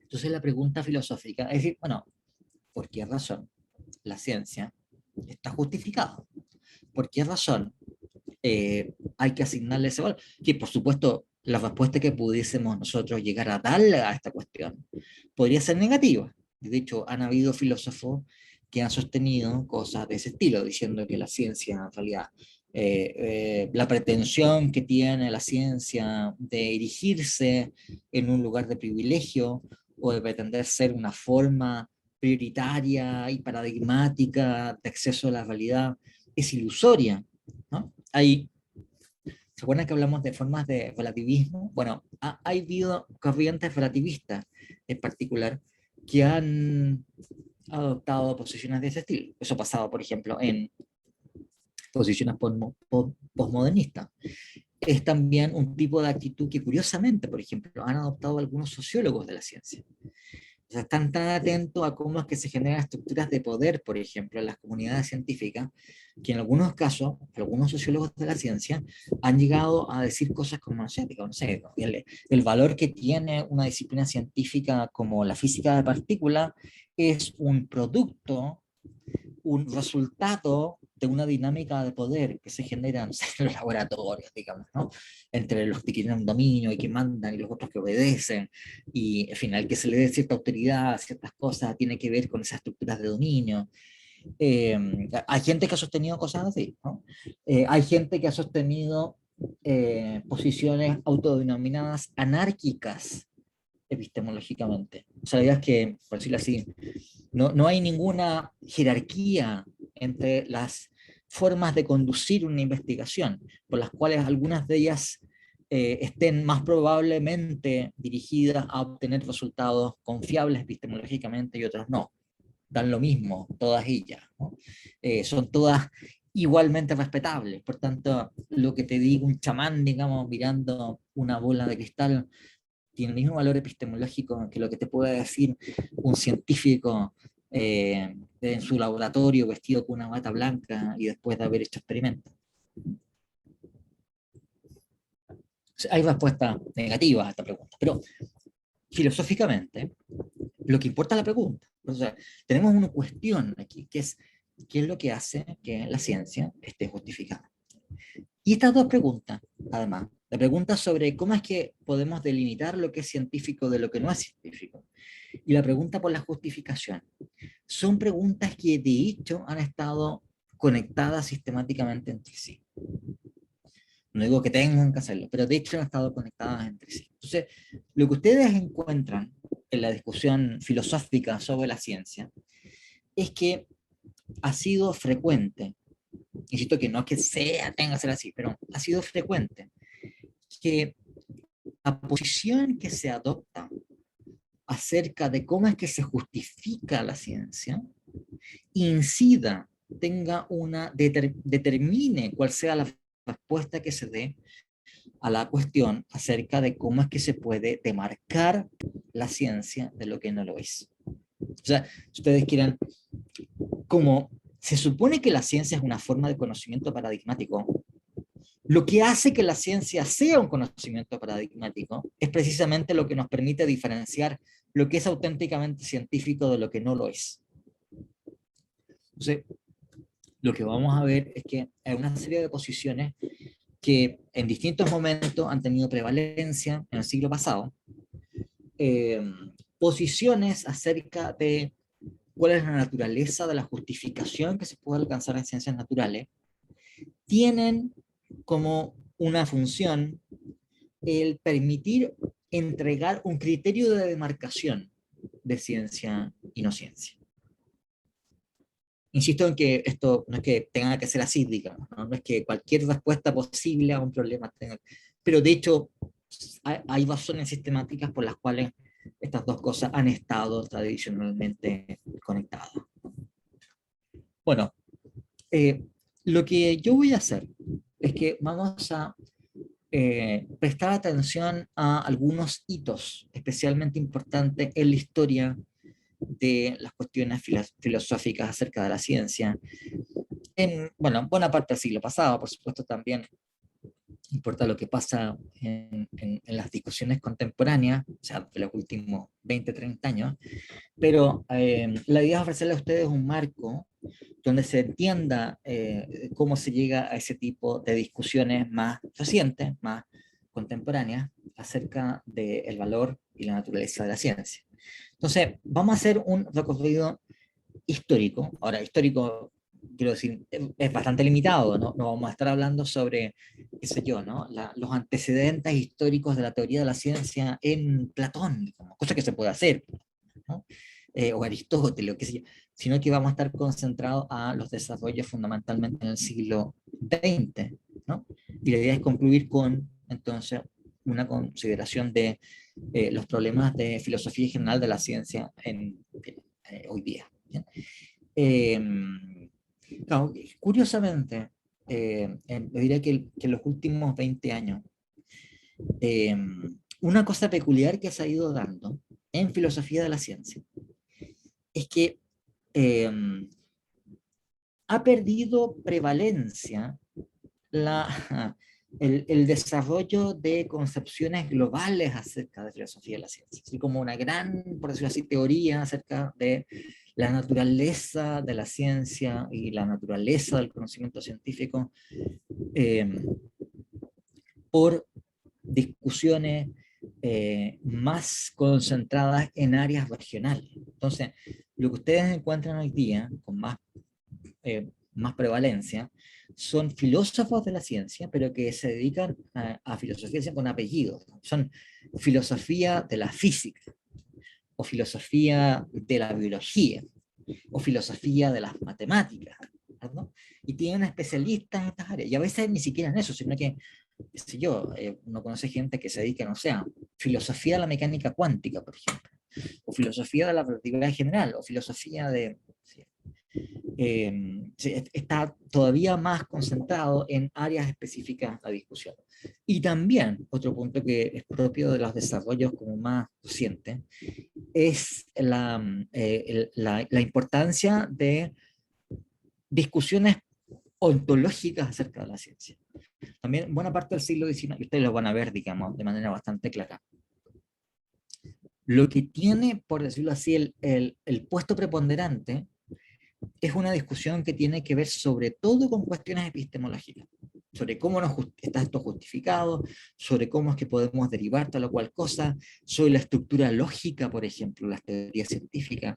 entonces la pregunta filosófica es decir, bueno, ¿por qué razón la ciencia está justificada? ¿Por qué razón hay que asignarle ese valor? Que por supuesto la respuesta que pudiésemos nosotros llegar a darle a esta cuestión podría ser negativa. De hecho, han habido filósofos que han sostenido cosas de ese estilo, diciendo que la ciencia, en realidad, la pretensión que tiene la ciencia de erigirse en un lugar de privilegio o de pretender ser una forma prioritaria y paradigmática de acceso a la realidad es ilusoria, ¿no? ¿Se acuerdan que hablamos de formas de relativismo? Bueno, ha habido corrientes relativistas en particular que han adoptado posiciones de ese estilo. Eso ha pasado, por ejemplo, en posiciones postmodernistas. Es también un tipo de actitud que curiosamente, por ejemplo, han adoptado algunos sociólogos de la ciencia. O sea, están tan atentos a cómo es que se generan estructuras de poder, por ejemplo, en las comunidades científicas, que en algunos casos, algunos sociólogos de la ciencia han llegado a decir cosas como, no sé, el valor que tiene una disciplina científica como la física de partículas es un producto, un resultado de una dinámica de poder que se genera en los laboratorios, digamos, ¿no? Entre los que tienen un dominio y que mandan y los otros que obedecen, y al final que se le dé cierta autoridad a ciertas cosas tiene que ver con esas estructuras de dominio. Eh, Hay gente que ha sostenido cosas así, ¿no? Hay gente que ha sostenido posiciones autodenominadas anárquicas epistemológicamente. ¿Sabías que, por decirlo así, no hay ninguna jerarquía entre las formas de conducir una investigación, por las cuales algunas de ellas estén más probablemente dirigidas a obtener resultados confiables epistemológicamente y otras no? Dan lo mismo, todas ellas, ¿no? Son todas igualmente respetables. Por tanto, lo que te diga un chamán, digamos, mirando una bola de cristal, tiene el mismo valor epistemológico que lo que te puede decir un científico en su laboratorio vestido con una bata blanca y después de haber hecho experimentos. Hay respuestas negativas a esta pregunta, pero filosóficamente lo que importa es la pregunta. O sea, tenemos una cuestión aquí, que es qué es lo que hace que la ciencia esté justificada. Y estas dos preguntas, además, la pregunta sobre cómo es que podemos delimitar lo que es científico de lo que no es científico, y la pregunta por la justificación, son preguntas que de hecho han estado conectadas sistemáticamente entre sí. No digo que tengan que hacerlo, pero de hecho han estado conectadas entre sí. Entonces, lo que ustedes encuentran en la discusión filosófica sobre la ciencia es que ha sido frecuente, insisto que no es que tenga que ser así, pero ha sido frecuente que la posición que se adopta acerca de cómo es que se justifica la ciencia incida, tenga determine cuál sea la respuesta que se dé a la cuestión acerca de cómo es que se puede demarcar la ciencia de lo que no lo es. O sea, si ustedes quieren, como se supone que la ciencia es una forma de conocimiento paradigmático, lo que hace que la ciencia sea un conocimiento paradigmático es precisamente lo que nos permite diferenciar lo que es auténticamente científico de lo que no lo es. Entonces, lo que vamos a ver es que hay una serie de posiciones que en distintos momentos han tenido prevalencia en el siglo pasado, eh, posiciones acerca de cuál es la naturaleza de la justificación que se puede alcanzar en ciencias naturales, tienen como una función el permitir entregar un criterio de demarcación de ciencia y no ciencia. Insisto en que esto no es que tenga que ser así, digamos, no es que cualquier respuesta posible a un problema tenga, pero de hecho hay razones sistemáticas por las cuales estas dos cosas han estado tradicionalmente conectadas. Bueno, lo que yo voy a hacer es que vamos a prestar atención a algunos hitos especialmente importantes en la historia de las cuestiones filosóficas acerca de la ciencia. Bueno, buena parte del siglo pasado, por supuesto, también importa lo que pasa en las discusiones contemporáneas, o sea, de los últimos 20, 30 años, pero la idea es ofrecerle a ustedes un marco donde se entienda cómo se llega a ese tipo de discusiones más recientes, más contemporáneas, acerca del valor y la naturaleza de la ciencia. Entonces, vamos a hacer un recorrido histórico. Ahora, histórico, quiero decir, es bastante limitado, ¿no? No vamos a estar hablando sobre, qué sé yo, ¿no? Los antecedentes históricos de la teoría de la ciencia en Platón, como cosa que se puede hacer, ¿no? O Aristóteles, o qué sé yo, sino que vamos a estar concentrados a los desarrollos fundamentalmente en el siglo XX, ¿no? Y la idea es concluir con, entonces, una consideración de los problemas de filosofía general de la ciencia hoy día. Eh, claro, curiosamente, yo diría que en los últimos 20 años, una cosa peculiar que se ha ido dando en filosofía de la ciencia es que eh, ha perdido prevalencia el desarrollo de concepciones globales acerca de filosofía de la ciencia, así como una gran, por decirlo así, teoría acerca de la naturaleza de la ciencia y la naturaleza del conocimiento científico, eh, por discusiones más concentradas en áreas regionales. Entonces, lo que ustedes encuentran hoy día con más prevalencia son filósofos de la ciencia, pero que se dedican a filosofía con apellidos. Son filosofía de la física, o filosofía de la biología, o filosofía de las matemáticas, ¿no? Y tienen especialistas en estas áreas, y a veces ni siquiera en eso, sino que, qué sé yo, uno conoce gente que se dedica, no sé, a filosofía de la mecánica cuántica, por ejemplo, o filosofía de la relatividad general, o filosofía de... Sí, está todavía más concentrado en áreas específicas la discusión. Y también, otro punto que es propio de los desarrollos como más recientes, es la importancia de discusiones ontológicas acerca de la ciencia. También buena parte del siglo XIX, y ustedes lo van a ver, digamos, de manera bastante clara, lo que tiene, por decirlo así, el puesto preponderante es una discusión que tiene que ver sobre todo con cuestiones epistemológicas, sobre cómo está esto justificado, sobre cómo es que podemos derivar tal o cual cosa, sobre la estructura lógica, por ejemplo, las teorías científicas.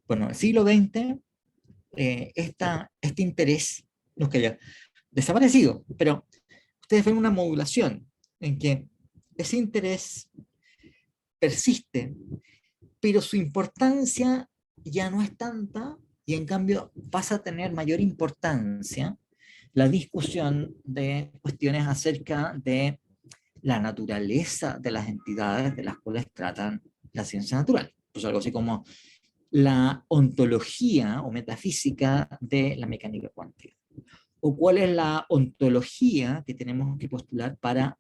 Bueno, el siglo XX, este interés no es que haya desaparecido, pero ustedes ven una modulación en que ese interés persiste, pero su importancia ya no es tanta y en cambio pasa a tener mayor importancia la discusión de cuestiones acerca de la naturaleza de las entidades de las cuales tratan la ciencia natural. Pues algo así como la ontología o metafísica de la mecánica cuántica. O cuál es la ontología que tenemos que postular para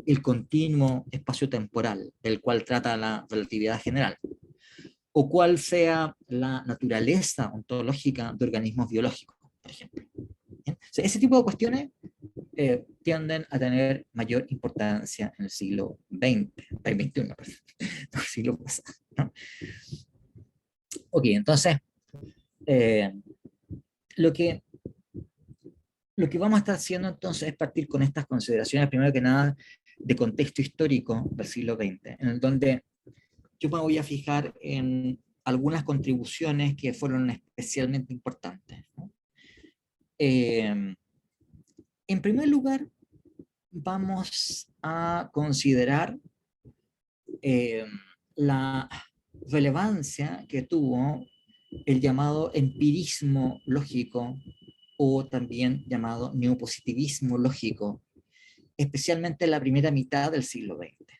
el continuo espacio-temporal del cual trata la relatividad general, o cuál sea la naturaleza ontológica de organismos biológicos, por ejemplo. ¿Bien? O sea, ese tipo de cuestiones tienden a tener mayor importancia en el siglo XX, el XXI, no, el siglo pasado, ¿no? Ok, entonces, eh, lo, que, lo que vamos a estar haciendo entonces es partir con estas consideraciones, primero que nada, de contexto histórico del siglo XX, en el donde yo me voy a fijar en algunas contribuciones que fueron especialmente importantes, ¿no? En primer lugar, vamos a considerar eh, la relevancia que tuvo el llamado empirismo lógico o también llamado neopositivismo lógico, especialmente en la primera mitad del siglo XX.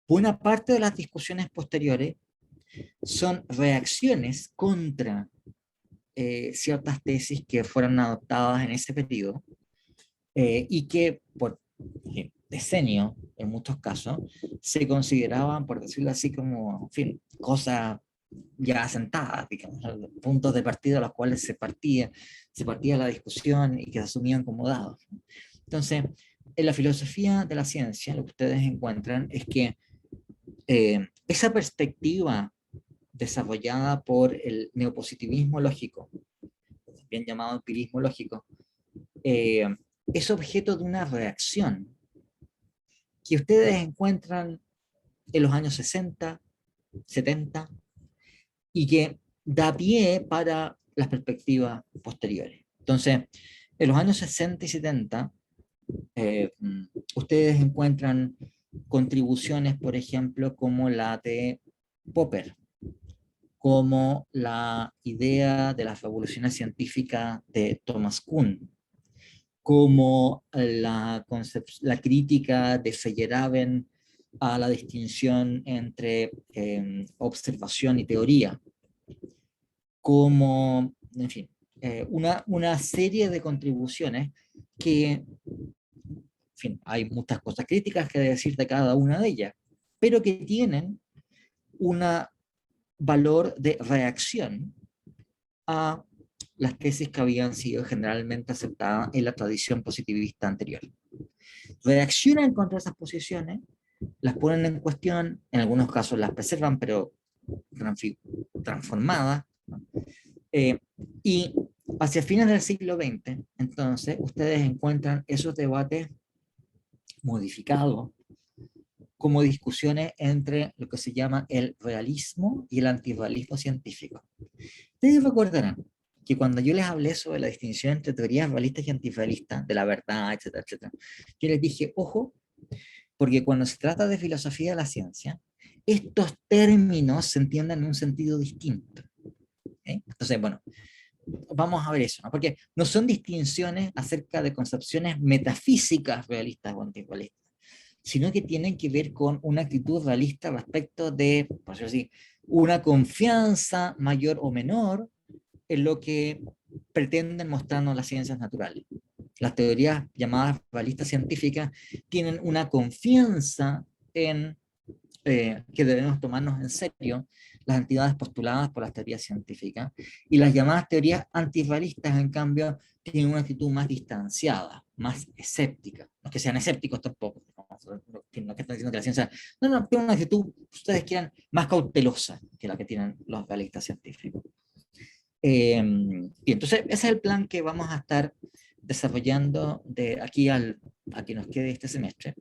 Buena parte de las discusiones posteriores son reacciones contra ciertas tesis que fueron adoptadas en ese periodo y que por decenios, en muchos casos, se consideraban, por decirlo así, como, en fin, cosas ya asentadas, digamos, puntos de partida a los cuales se partía la discusión y que se asumían como dados. Entonces, en la filosofía de la ciencia, lo que ustedes encuentran es que esa perspectiva desarrollada por el neopositivismo lógico, bien llamado empirismo lógico, eh, es objeto de una reacción que ustedes encuentran en los años 60, 70, y que da pie para las perspectivas posteriores. Entonces, en los años 60 y 70, eh, ustedes encuentran contribuciones, por ejemplo, como la de Popper, como la idea de las revoluciones científicas de Thomas Kuhn, como la crítica de Feyerabend a la distinción entre observación y teoría, como, en fin, una serie de contribuciones que, en fin, hay muchas cosas críticas que decir de cada una de ellas, pero que tienen un valor de reacción a las tesis que habían sido generalmente aceptadas en la tradición positivista anterior. Reaccionan contra esas posiciones, las ponen en cuestión, en algunos casos las preservan, pero transformadas, ¿no? Y hacia fines del siglo XX, entonces, ustedes encuentran esos debates modificados como discusiones entre lo que se llama el realismo y el antirrealismo científico. Ustedes recordarán que cuando yo les hablé sobre la distinción entre teorías realistas y antirrealistas, de la verdad, etcétera, etcétera, yo les dije, ojo, porque cuando se trata de filosofía de la ciencia, estos términos se entienden en un sentido distinto. Entonces, bueno, vamos a ver eso, ¿no? Porque no son distinciones acerca de concepciones metafísicas realistas o antirrealistas, sino que tienen que ver con una actitud realista respecto de, por decirlo así, una confianza mayor o menor en lo que pretenden mostrarnos las ciencias naturales. Las teorías llamadas realistas científicas tienen una confianza en que debemos tomarnos en serio las entidades postuladas por las teorías científicas, y las llamadas teorías antirrealistas, en cambio, tienen una actitud más distanciada, más escéptica. No es que sean escépticos tampoco, no que están diciendo que la ciencia... No, no, tienen una actitud, ustedes quieran, más cautelosa que la que tienen los realistas científicos. Y entonces ese es el plan que vamos a estar desarrollando de aquí a que nos quede este semestre.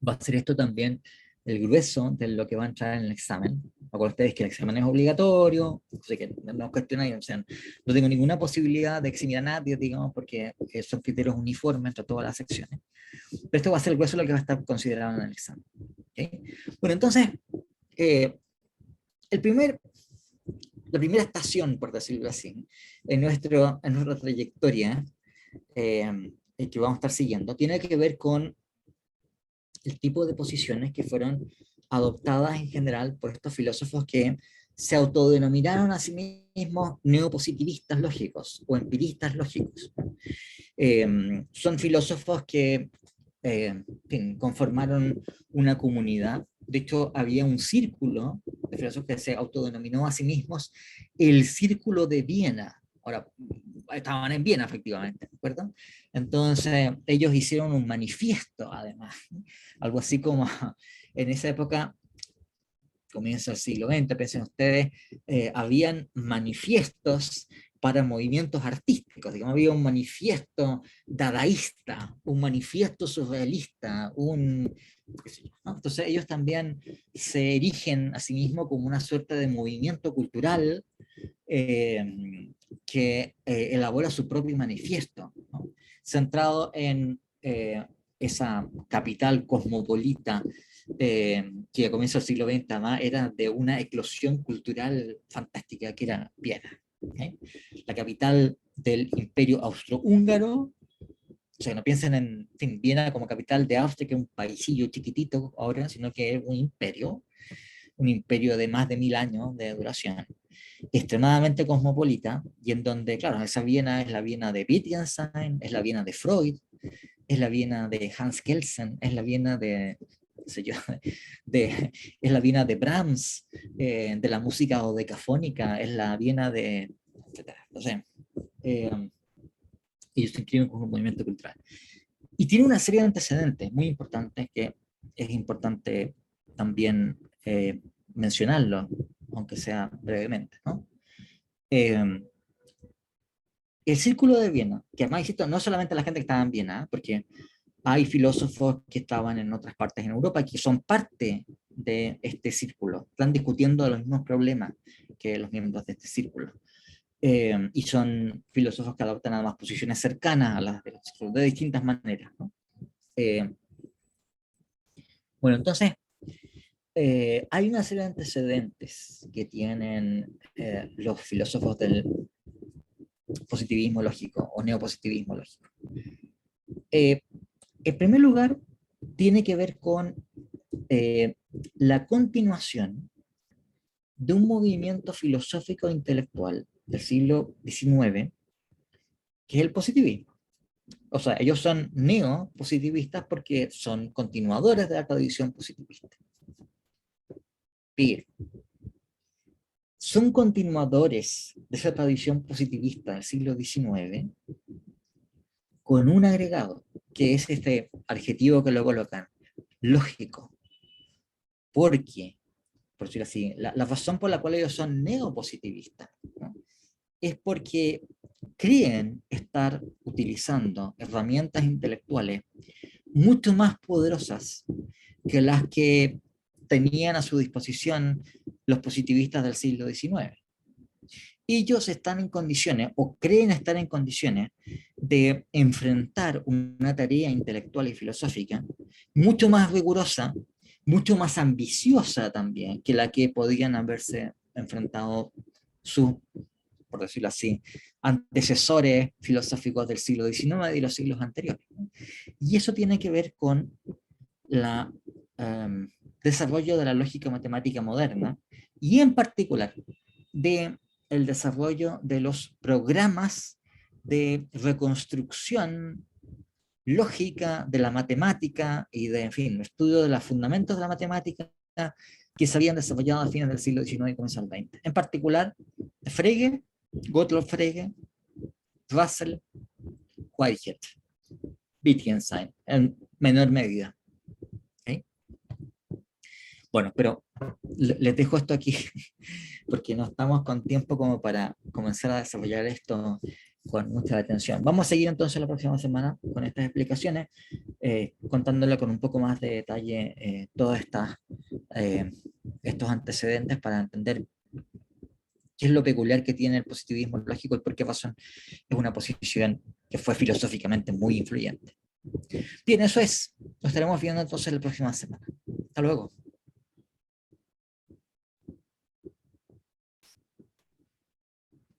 Va a ser esto también el grueso de lo que va a entrar en el examen. Recuerden ustedes que el examen es obligatorio, así que no cuestionen, o sea, no tengo ninguna posibilidad de eximir a nadie, digamos, porque son criterios uniformes entre todas las secciones. Pero esto va a ser el grueso de lo que va a estar considerado en el examen. ¿Okay? Bueno, entonces, la primera estación, por decirlo así, en nuestra trayectoria que vamos a estar siguiendo, tiene que ver con el tipo de posiciones que fueron adoptadas en general por estos filósofos que se autodenominaron a sí mismos neopositivistas lógicos o empiristas lógicos. Son filósofos que en fin, conformaron una comunidad. De hecho, había un círculo de filósofos que se autodenominó a sí mismos el Círculo de Viena. Ahora, estaban en Viena, efectivamente, ¿de acuerdo? Entonces, ellos hicieron un manifiesto, además, ¿no? Algo así como en esa época, comienza el siglo XX, piensen ustedes, habían manifiestos para movimientos artísticos, digamos, había un manifiesto dadaísta, un manifiesto surrealista, ¿no? Entonces ellos también se erigen a sí mismos como una suerte de movimiento cultural que elabora su propio manifiesto, ¿no? Centrado en esa capital cosmopolita que a comienzos del siglo XX además era de una eclosión cultural fantástica, que era Viena, ¿okay? La capital del imperio austrohúngaro. O sea, no piensen en fin, Viena como capital de Austria, que es un paisillo chiquitito ahora, sino que es un imperio de más de 1000 años de duración, extremadamente cosmopolita, y en donde, claro, esa Viena es la Viena de Wittgenstein, es la Viena de Freud, es la Viena de Hans Kelsen, es la Viena de, no sé yo, es la Viena de Brahms, de la música dodecafónica, es la Viena de, etcétera. No sé, ellos se inscriben como un movimiento cultural. Y tiene una serie de antecedentes muy importantes que es importante también mencionarlo, aunque sea brevemente, ¿no? El Círculo de Viena, que además, insisto, no solamente la gente que estaba en Viena, porque hay filósofos que estaban en otras partes en Europa y que son parte de este círculo, están discutiendo los mismos problemas que los miembros de este círculo. Y son filósofos que adoptan además posiciones cercanas a las de los círculos, de distintas maneras, ¿no? Bueno, entonces, hay una serie de antecedentes que tienen los filósofos del positivismo lógico o neopositivismo lógico. En primer lugar, tiene que ver con la continuación de un movimiento filosófico e intelectual del siglo XIX, que es el positivismo. O sea, ellos son neopositivistas porque son continuadores de la tradición positivista. Pero son continuadores de esa tradición positivista del siglo XIX con un agregado, que es este adjetivo que lo colocan, lógico. Porque, por decirlo así, la razón por la cual ellos son neopositivistas, ¿no? Es porque creen estar utilizando herramientas intelectuales mucho más poderosas que las que tenían a su disposición los positivistas del siglo XIX. Ellos están en condiciones, o creen estar en condiciones, de enfrentar una tarea intelectual y filosófica mucho más rigurosa, mucho más ambiciosa también que la que podían haberse enfrentado sus, por decirlo así, antecesores filosóficos del siglo XIX y de los siglos anteriores. Y eso tiene que ver con la desarrollo de la lógica matemática moderna y en particular de el desarrollo de los programas de reconstrucción lógica de la matemática y de, en fin, estudio de los fundamentos de la matemática que se habían desarrollado a fines del siglo XIX y comienzo del XX. En particular, Frege, Gottlob Frege, Russell, Whitehead, Wittgenstein, en menor medida. ¿Okay? Bueno, pero les dejo esto aquí porque no estamos con tiempo como para comenzar a desarrollar esto con mucha atención. Vamos a seguir entonces la próxima semana con estas explicaciones, contándole con un poco más de detalle todos estos antecedentes para entender qué es lo peculiar que tiene el positivismo lógico y por qué razón es una posición que fue filosóficamente muy influyente. Bien, eso es. Nos estaremos viendo entonces la próxima semana. Hasta luego.